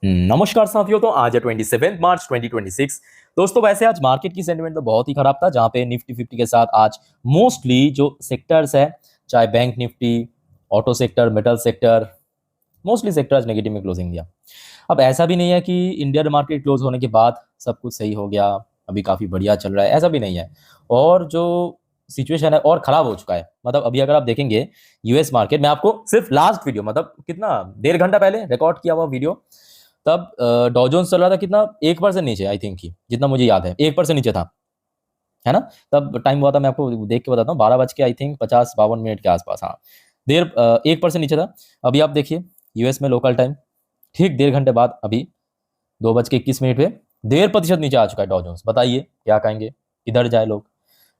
नमस्कार साथियों। तो आज है 27 मार्च 2026। दोस्तों वैसे आज मार्केट की सेंटिमेंट तो बहुत ही खराब था, जहां पे निफ्टी 50 के साथ आज मोस्टली जो सेक्टर्स है, चाहे bank Nifty, auto sector, metal sector, mostly sectors negative में क्लोजिंग दिया। अब ऐसा भी नहीं है कि इंडियन मार्केट क्लोज होने के बाद सब कुछ सही हो गया, अभी काफ़ी बढ़िया चल रहा है, ऐसा भी नहीं है। और जो सिचुएशन है और ख़राब हो चुका है। मतलब अभी अगर आप देखेंगे यूएस मार्केट में, आपको सिर्फ लास्ट वीडियो मतलब कितना 1.5 घंटा पहले रिकॉर्ड किया हुआ वीडियो, तब डॉ जोन्स चल रहा था कितना 1% नीचे, आई थिंक, की जितना मुझे याद है 1% नीचे था, है ना। तब टाइम हुआ था, मैं आपको देख के बताता हूँ, 12 बज के आई थिंक 50-52 मिनट के आसपास, हाँ। 1% नीचे था। अभी आप देखिए यूएस में लोकल टाइम ठीक 1.5 घंटे बाद अभी 2 बज के 21 मिनट पे 1.5% नीचे आ चुका है डॉ जोन्स। बताइए क्या कहेंगे, किधर जाए लोग।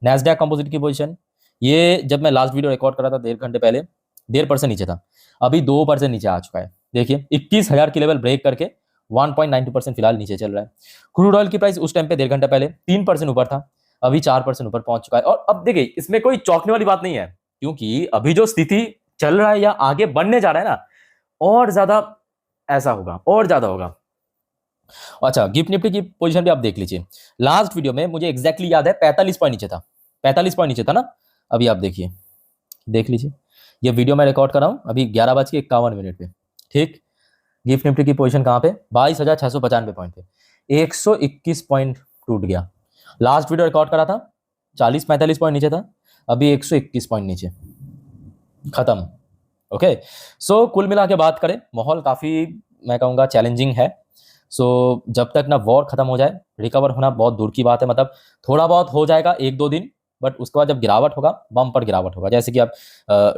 नैस्डैक कंपोजिट की पोजीशन, ये जब मैं लास्ट वीडियो रिकॉर्ड कर रहा था 1.5 घंटे पहले, 1.5% नीचे था, अभी 2% नीचे आ चुका है। देखिए 21,000 की लेवल ब्रेक करके 1.92% फिलहाल नीचे चल रहा है। क्रूड ऑयल की प्राइस उस टाइम पे 1.5 घंटा पहले 3% ऊपर था, अभी 4% ऊपर पहुंच चुका है। और अब देखिए इसमें कोई चौंकने वाली बात नहीं है, क्योंकि अभी जो स्थिति चल रहा है या आगे बढ़ने जा रहा है ना, और ज्यादा ऐसा होगा, और ज्यादा होगा। अच्छा, गिफ्ट निफ्टी की पोजीशन भी आप देख लीजिए। लास्ट वीडियो में मुझे एग्जैक्टली याद है 45 पॉइंट नीचे था, 45 पॉइंट नीचे था ना। अभी आप देखिए, देख लीजिए, ये वीडियो मैं रिकॉर्ड कर रहा हूँ अभी 11 बज के 51 मिनट पे, ठीक। गिफ्ट निफ्टी की पोजीशन कहाँ पे, 22,695 पॉइंट पे, 121 पॉइंट टूट गया। लास्ट वीडियो रिकॉर्ड करा था 40-45 पॉइंट नीचे था, अभी 121 पॉइंट नीचे, खत्म। ओके। सो कुल मिला के बात करें, माहौल काफ़ी, मैं कहूँगा, चैलेंजिंग है। सो जब तक ना वॉर खत्म हो जाए, रिकवर होना बहुत दूर की बात है। मतलब थोड़ा बहुत हो जाएगा 1-2 दिन, बट उसके बाद जब गिरावट होगा, बम पर गिरावट होगा। जैसे कि अब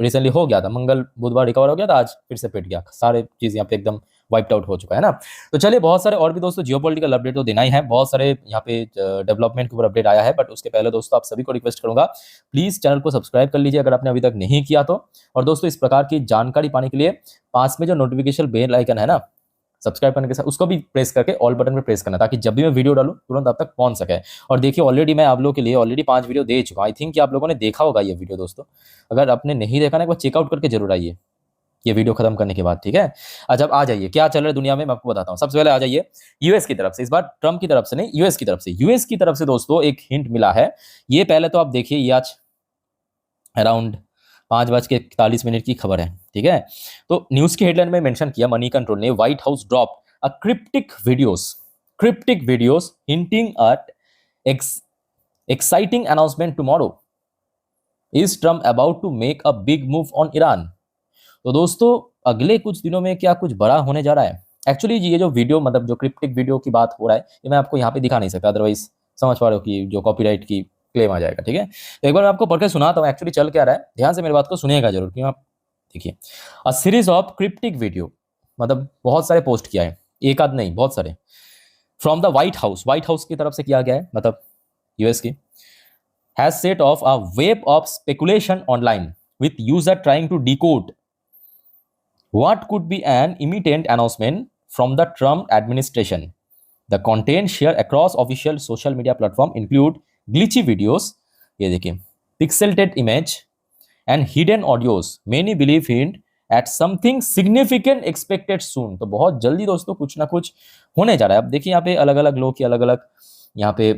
रिसेंटली हो गया था, मंगल बुधवार रिकवर हो गया था, आज फिर से पिट गया, सारे चीज़ यहाँ पे एकदम वाइप्ड आउट हो चुका है ना। तो चलिए, बहुत सारे और भी दोस्तों जियोपॉलिटिकल अपडेट तो देना ही है, बहुत सारे यहाँ पे डेवलपमेंट के ऊपर अपडेट आया है। बट उसके पहले दोस्तों आप सभी को रिक्वेस्ट करूंगा, प्लीज़ चैनल को सब्सक्राइब कर लीजिए अगर आपने अभी तक नहीं किया तो। और दोस्तों इस प्रकार की जानकारी पाने के लिए पास में जो नोटिफिकेशन बेल आइकन है ना, सब्सक्राइब करने के साथ उसको भी प्रेस करके ऑल बटन पे प्रेस करना, ताकि जब भी मैं वीडियो डालूं तुरंत आप तक पहुंच सके। और देखिए ऑलरेडी मैं आप लोगों के लिए ऑलरेडी 5 वीडियो दे चुका हूं, आई थिंक कि आप लोगों ने देखा होगा ये वीडियो दोस्तों। अगर आपने नहीं देखा ना, एक बार चेकआउट करके जरूर आइए ये वीडियो खत्म करने के बाद, ठीक है। अच्छा, अब आ जाइए क्या चल रहा है दुनिया में, मैं आपको बताता हूँ। सबसे पहले आ जाइए यूएस की तरफ से, इस बार ट्रम्प की तरफ से नहीं, यूएस की तरफ से। यूएस की तरफ से दोस्तों एक हिंट मिला है। ये पहले तो आप देखिए, ये आज अराउंड 5 बज के 41 मिनट की खबर है, ठीक है। तो न्यूज की हेडलाइन में मेंशन किया, मनी कंट्रोल ने White House drop a cryptic videos hinting at exciting announcement tomorrow, is Trump about to make a big move on Iran. तो दोस्तों अगले कुछ दिनों में क्या कुछ बड़ा होने जा रहा है। एक्चुअली ये जो वीडियो, मतलब जो क्रिप्टिक वीडियो की बात हो रहा है, ये मैं आपको यहाँ पे दिखा नहीं सकता, अदरवाइज समझ पा रहे हो कि जो कॉपीराइट की क्लेम आ जाएगा, ठीक है। तो एक बार मैं आपको पढ़ के सुनाता हूँ एक्चुअली चल क्या रहा है, ध्यान से मेरी बात को सुनिएगा जरूर, क्यों आप देखिए। A series of cryptic video, मतलब बहुत सारे पोस्ट किया है, एक आध नहीं, बहुत सारे, फ्रॉम द व्हाइट हाउस की तरफ से किया गया है, मतलब यूएस की, has set of a wave of speculation online with user trying to decode what could be an imminent announcement from the Trump administration. The content shared across official social media platform include glitchy videos, ये देखिए, pixelated image and hidden audios. Many believe hint at something significant expected soon. तो बहुत जल्दी दोस्तों कुछ ना कुछ होने जा रहा है। अब देखिए यहाँ पे अलग अलग लोग की अलग अलग यहाँ पे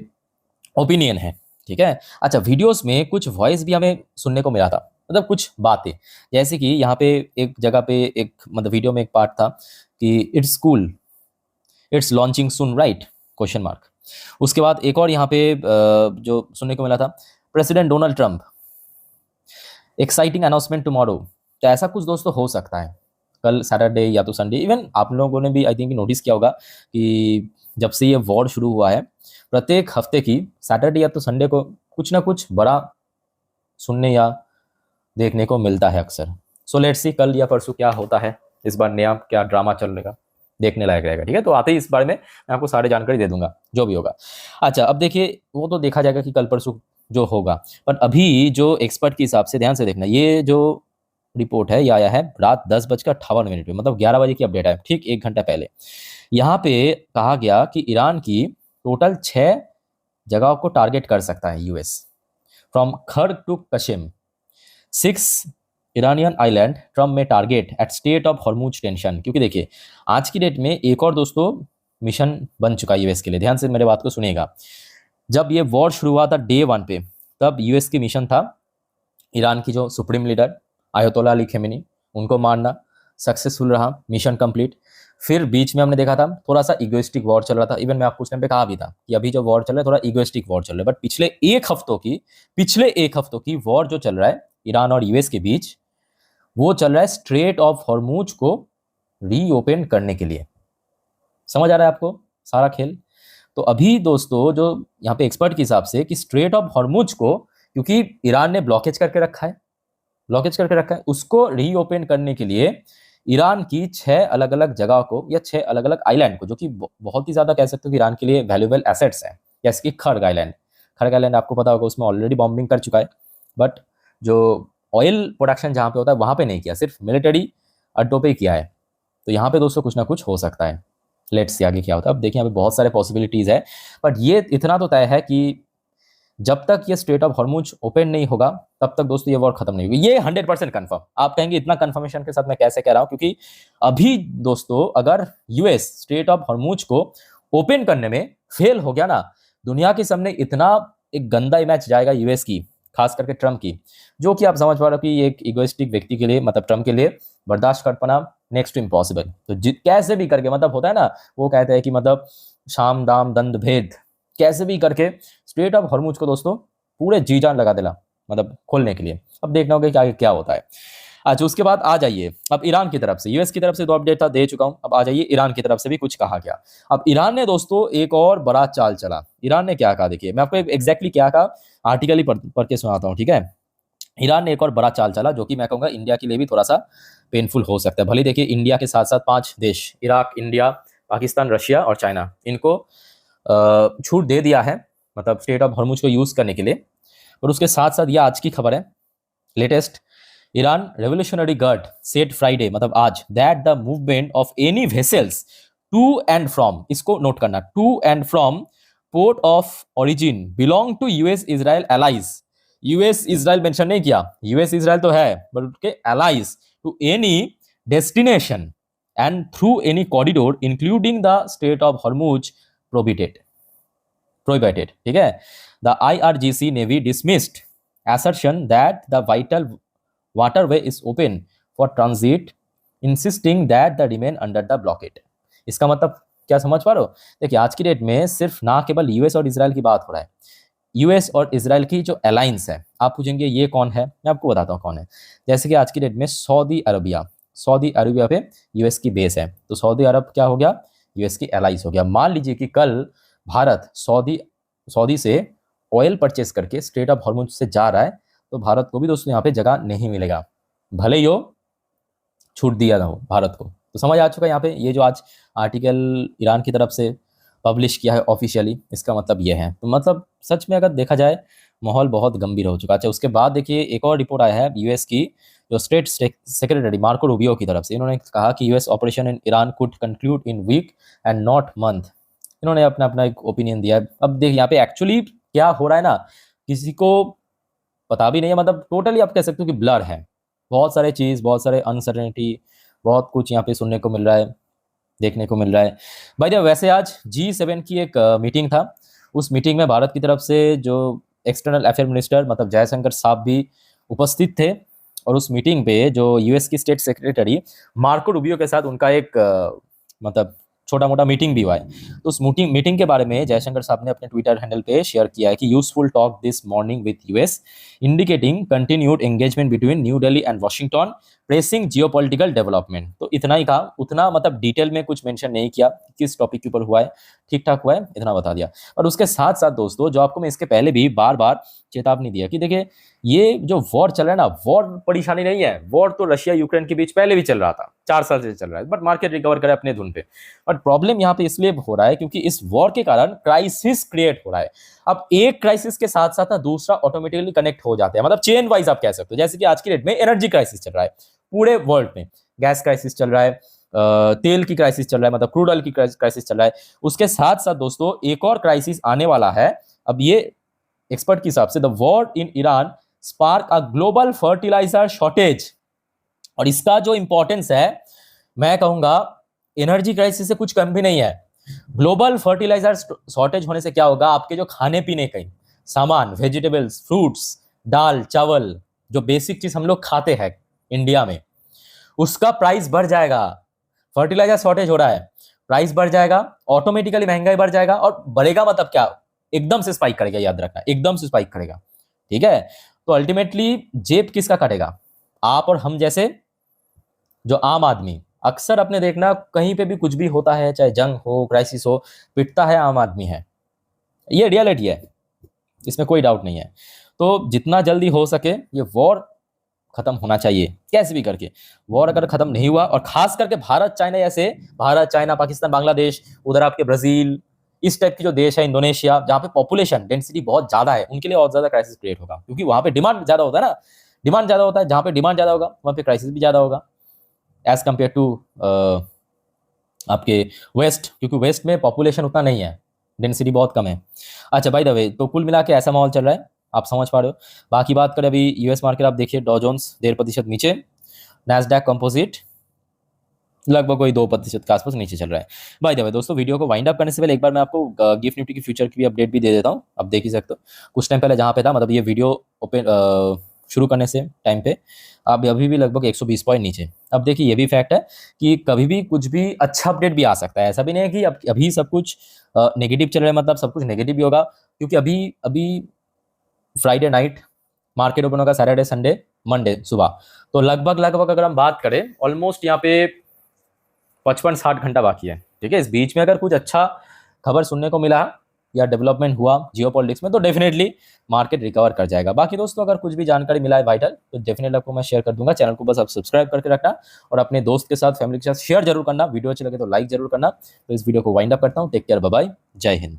ओपिनियन है, ठीक है। अच्छा, वीडियोस में कुछ वॉइस भी हमें सुनने को मिला था, मतलब कुछ बातें, जैसे कि यहाँ पे एक जगह पे एक, मतलब वीडियो में एक पार्ट था कि it's cool, it's launching soon, right, question mark. उसके बाद एक और यहाँ पे जो सुनने को मिला था, president Donald Trump, exciting announcement tomorrow. तो ऐसा कुछ दोस्तों हो सकता है कल सैटरडे या तो संडे। इवन आप लोगों ने भी आई थिंक नोटिस किया होगा कि जब से ये वॉर शुरू हुआ है, प्रत्येक हफ्ते की सैटरडे या तो संडे को कुछ ना कुछ बड़ा सुनने या देखने को मिलता है अक्सर। सो लेट्स सी कल या परसों क्या होता है, इस बार नया क्या ड्रामा चलेगा, देखने लायक रहेगा, ठीक है। तो आते ही इस बारे में मैं आपको सारी जानकारी दे दूंगा जो भी होगा। अच्छा, अब देखिए वो तो देखा जाएगा कि कल परसों जो होगा, पर अभी जो एक्सपर्ट के हिसाब से ध्यान से देखना, ये जो रिपोर्ट है ये आया है रात 10 बजकर 58 मिनट पे, मतलब 11 बजे की अपडेट है, ठीक 1 घंटा पहले। यहाँ पे कहा गया कि ईरान की टोटल 6 जगहों को टारगेट कर सकता है US, from Kharg to Qeshm, 6 Iranian island Trump में target at strait of Hormuz tension. क्योंकि देखिए आज की डेट में एक और दोस्तों मिशन बन चुका है यूएस के लिए, ध्यान से मेरे बात को सुनिएगा। जब ये वॉर शुरू हुआ था डे 1 पे, तब यूएस की मिशन था ईरान की जो सुप्रीम लीडर आयतोल्ला अली खेमेनी, उनको मारना। सक्सेसफुल रहा, मिशन कंप्लीट। फिर बीच में हमने देखा था थोड़ा सा इगोइस्टिक वॉर चल रहा था। इवन मैं आपको उस टाइम पे कहा भी था कि अभी जो वॉर चल रहा है थोड़ा इगोइस्टिक वॉर चल रहा है। बट पिछले एक हफ्तों की वॉर जो चल रहा है ईरान और यूएस के बीच, वो चल रहा है स्ट्रेट ऑफ हॉर्मुज को रीओपन करने के लिए। समझ आ रहा है आपको सारा खेल? तो अभी दोस्तों जो यहाँ पे एक्सपर्ट के हिसाब से कि स्ट्रेट ऑफ हॉर्मुज को, क्योंकि ईरान ने ब्लॉकेज करके रखा है, उसको रीओपन करने के लिए ईरान की 6 अलग अलग जगह को या 6 अलग अलग आइलैंड को, जो कि बहुत ही ज्यादा कह सकते हो कि ईरान के लिए वैल्यूएबल एसेट्स हैं, जैसे कि खर्ग आइलैंड आपको पता होगा, उसमें ऑलरेडी बॉम्बिंग कर चुका है। बट जो ऑयल प्रोडक्शन जहाँ पे होता है वहाँ पे नहीं किया, सिर्फ मिलिट्री अड्डों पे किया है। तो यहाँ पे दोस्तों कुछ ना कुछ हो सकता है। लेट्स सी आगे क्या होता है। अब देखिए यहाँ पे बहुत सारे पॉसिबिलिटीज़ है, बट ये इतना तो तय है कि जब तक ये स्ट्रेट ऑफ हॉर्मुज ओपन नहीं होगा तब तक दोस्तों ये वॉर खत्म नहीं होगी। ये 100% कंफर्म। आप कहेंगे इतना कंफर्मेशन के साथ मैं कैसे कह रहा हूँ, क्योंकि अभी दोस्तों अगर यूएस स्ट्रेट ऑफ हॉर्मुज को ओपन करने में फेल हो गया ना, दुनिया के सामने इतना एक गंदा इमेज जाएगा यूएस की, खास करके ट्रम्प की, जो कि आप समझ पा रहे हो कि एक इगोइस्टिक व्यक्ति के लिए, मतलब ट्रम्प के लिए बर्दाश्त कर पाना नेक्स्ट टू इम्पॉसिबल। तो कैसे भी करके, मतलब होता है ना, वो कहते हैं कि मतलब शाम दाम दंड भेद, कैसे भी करके स्ट्रेट ऑफ हॉर्मुज को दोस्तों पूरे जी जान लगा देना, मतलब खोलने के लिए। अब देखना होगा कि आगे क्या होता है। अच्छा उसके बाद आ जाइए अब ईरान की तरफ से। यूएस की तरफ से 2 अपडेट था, दे चुका हूं। अब आ जाइए ईरान की तरफ से भी कुछ कहा गया। अब ईरान ने दोस्तों एक और बड़ा चाल चला। ईरान ने क्या कहा, देखिए मैं आपको एग्जैक्टली क्या कहा आर्टिकल ही पढ़ के सुनाता हूँ, ठीक है। ईरान ने एक और बड़ा चाल चला, जो कि मैं कहूँगा इंडिया के लिए भी थोड़ा सा पेनफुल हो सकता है। भले देखिए इंडिया के साथ साथ 5 देश, इराक, इंडिया, पाकिस्तान, रशिया और चाइना, इनको छूट दे दिया है, मतलब स्टेट ऑफ हॉर्मुज को यूज करने के लिए। और उसके साथ साथ ये आज की खबर है latest, Iran Revolutionary Guard said Friday, मतलब आज, that the movement of any vessels to and from, इसको नोट करना, to and from port of origin belong to US Israel allies. US Israel mention नहीं किया, यूएस इजराइल तो है but उसके allies, to any destination and through any corridor including the state of Hormuz prohibited, ठीक है। The IRGC Navy dismissed assertion that the vital waterway is open for transit, insisting that the remain under the blockade। इसका मतलब क्या समझ पा रहे हो? देखिए आज की डेट में सिर्फ ना केवल यूएस और इजराइल की बात हो रहा है, यूएस और इजराइल की जो अलायंस है, आप पूछेंगे ये कौन है, मैं आपको बताता हूँ कौन है। जैसे कि आज की डेट में सऊदी अरबिया पे यूएस की बेस है, तो सऊदी अरब क्या हो गया, यूएस की एलाइज हो गया। मान लीजिए कि कल भारत सऊदी से ऑयल परचेस करके स्ट्रेट ऑफ हॉर्मुज से जा रहा है, तो भारत को भी दोस्तों यहाँ पे जगह नहीं मिलेगा, भले ही वो छूट दिया ना हो भारत को। तो समझ आ चुका है यहाँ पे, ये जो आज आर्टिकल ईरान की तरफ से पब्लिश किया है ऑफिशियली, इसका मतलब ये है। तो मतलब सच में अगर देखा जाए माहौल बहुत गंभीर हो चुका है। अच्छा उसके बाद देखिए एक और रिपोर्ट आया है यूएस की जो स्टेट सेक्रेटरी मार्को रूबियो की तरफ से। इन्होंने कहा कि US operation in Iran could conclude in week and not month. इन्होंने अपना एक ओपिनियन दिया है। अब देख यहाँ पे एक्चुअली क्या हो रहा है ना, किसी को पता भी नहीं है, मतलब टोटली आप कह सकते हो कि ब्लर है। बहुत सारे चीज़, बहुत सारे अनसर्टेनिटी, बहुत कुछ यहाँ पे सुनने को मिल रहा है, देखने को मिल रहा है। भाई वैसे आज G7 की एक मीटिंग था, उस मीटिंग में भारत की तरफ से जो एक्सटर्नल अफेयर मिनिस्टर मतलब जयशंकर साहब भी उपस्थित थे, और उस मीटिंग पे जो यूएस की स्टेट सेक्रेटरी मार्को रूबियो के साथ उनका एक मतलब छोटा मोटा मीटिंग भी हुआ है। तो उस मीटिंग के बारे में जयशंकर साहब ने अपने ट्विटर हैंडल पे शेयर किया है कि useful talk this morning with US indicating continued engagement between new Delhi and Washington pressing geopolitical development. तो इतना ही कहा, उतना मतलब डिटेल में कुछ मेंशन नहीं किया किस टॉपिक के ऊपर हुआ है, ठीक ठाक हुआ है, इतना बता दिया। और उसके साथ साथ दोस्तों जो आपको मैं इसके पहले भी बार बार चेतावनी दिया कि देखिए ये जो वॉर चल रहा है ना, वॉर परेशानी नहीं है, वॉर तो रशिया यूक्रेन के बीच पहले भी चल रहा था, 4 साल से चल रहा है, बट मार्केट रिकवर करे अपने धुन पे। बट प्रॉब्लम यहाँ पे इसलिए हो रहा है क्योंकि इस वॉर के कारण क्राइसिस क्रिएट हो रहा है। अब एक क्राइसिस के साथ साथ ना दूसरा ऑटोमेटिकली कनेक्ट हो जाता है, मतलब चेन वाइज आप कह सकते हो। जैसे कि आज की डेट में एनर्जी क्राइसिस चल रहा है पूरे वर्ल्ड में, गैस क्राइसिस चल रहा है, तेल की क्राइसिस चल रहा है, मतलब क्रूड ऑयल की क्राइसिस चल रहा है। उसके साथ साथ दोस्तों एक और क्राइसिस आने वाला है। अब ये एक्सपर्ट के हिसाब से the war in Iran spark a global fertiliser shortage. और इसका जो इंपॉर्टेंस है, मैं कहूंगा एनर्जी क्राइसिस से कुछ कम भी नहीं है। ग्लोबल फर्टिलाइजर शॉर्टेज होने से क्या होगा, आपके जो खाने पीने के सामान, वेजिटेबल्स, फ्रूट्स, दाल, चावल, जो बेसिक चीज हम लोग खाते हैं इंडिया में, उसका प्राइस बढ़ जाएगा। फर्टिलाइजर शॉर्टेज हो रहा है, प्राइस बढ़ जाएगा, ऑटोमेटिकली महंगाई बढ़ जाएगा। और बढ़ेगा मतलब क्या, एकदम से स्पाइक करेगा, याद रखना, एकदम से स्पाइक करेगा। ठीक है, तो अल्टीमेटली जेब किसका कटेगा, आप और हम जैसे जो आम आदमी। अक्सर अपने देखना कहीं पे भी कुछ भी होता है, चाहे जंग हो, क्राइसिस हो, पिटता है आम आदमी है। ये रियलिटी है, इसमें कोई डाउट नहीं है। तो जितना जल्दी हो सके ये वॉर खत्म होना चाहिए, कैसे भी करके। वॉर अगर खत्म नहीं हुआ, और खास करके भारत चाइना, जैसे भारत चाइना पाकिस्तान बांग्लादेश, उधर आपके ब्राजील, इस टाइप के जो देश है, इंडोनेशिया, जहाँ पे पॉपुलेशन डेंसिटी बहुत ज्यादा है, उनके लिए और ज्यादा क्राइसिस क्रिएट होगा, क्योंकि वहां पे डिमांड ज्यादा होता है ना। डिमांड ज्यादा होता है, जहाँ पे डिमांड ज्यादा होगा वहां पे क्राइसिस भी ज्यादा होगा, एज कम्पेयर टू आपके वेस्ट, क्योंकि वेस्ट में पॉपुलेशन उतना नहीं है, डेंसिटी बहुत कम है। अच्छा बाय द वे, तो कुल मिला के ऐसा माहौल चल रहा है, आप समझ पा रहे हो। बाकी बात करें अभी यूएस मार्केट, आप देखिए डॉ जोन्स 1.5% नीचे, नैस्डैक कंपोजिट लगभग कोई 2% के आसपास नीचे चल रहा है। बाय द वे दोस्तों, वीडियो को वाइंड अप करने से पहले एक बार मैं आपको गिफ्ट निफ्टी की फ्यूचर की भी अपडेट भी दे देता हूँ, आप देख ही सकते हो। कुछ टाइम पहले जहाँ पे था, मतलब ये वीडियो ओपन शुरू करने से टाइम पे, अब अभी भी लगभग 120 पॉइंट नीचे। अब देखिए ये भी फैक्ट है कि कभी भी कुछ भी अच्छा अपडेट भी आ सकता है, ऐसा भी नहीं है कि अब अभी सब कुछ नेगेटिव चल रहा है, मतलब सब कुछ नेगेटिव भी होगा। क्योंकि अभी अभी फ्राइडे नाइट मार्केट ओपन होगा, सैटरडे संडे मंडे सुबह, तो लगभग लगभग अगर हम बात करें, ऑलमोस्ट यहाँ पे 55-60 घंटा बाकी है। ठीक है, इस बीच में अगर कुछ अच्छा खबर सुनने को मिला या डेवलपमेंट हुआ जियोपॉलिटिक्स में, तो डेफिनेटली मार्केट रिकवर कर जाएगा। बाकी दोस्तों अगर कुछ भी जानकारी मिला है वाइटल, तो डेफिनेटली आपको मैं शेयर कर दूंगा। चैनल को बस आप सब्सक्राइब करके रखना, और अपने दोस्त के साथ, फैमिली के साथ शेयर जरूर करना। वीडियो अच्छी लगे तो लाइक जरूर करना। तो इस वीडियो को वाइंड अप करता हूँ। टेक केयर, बाय बाय, जय हिंद।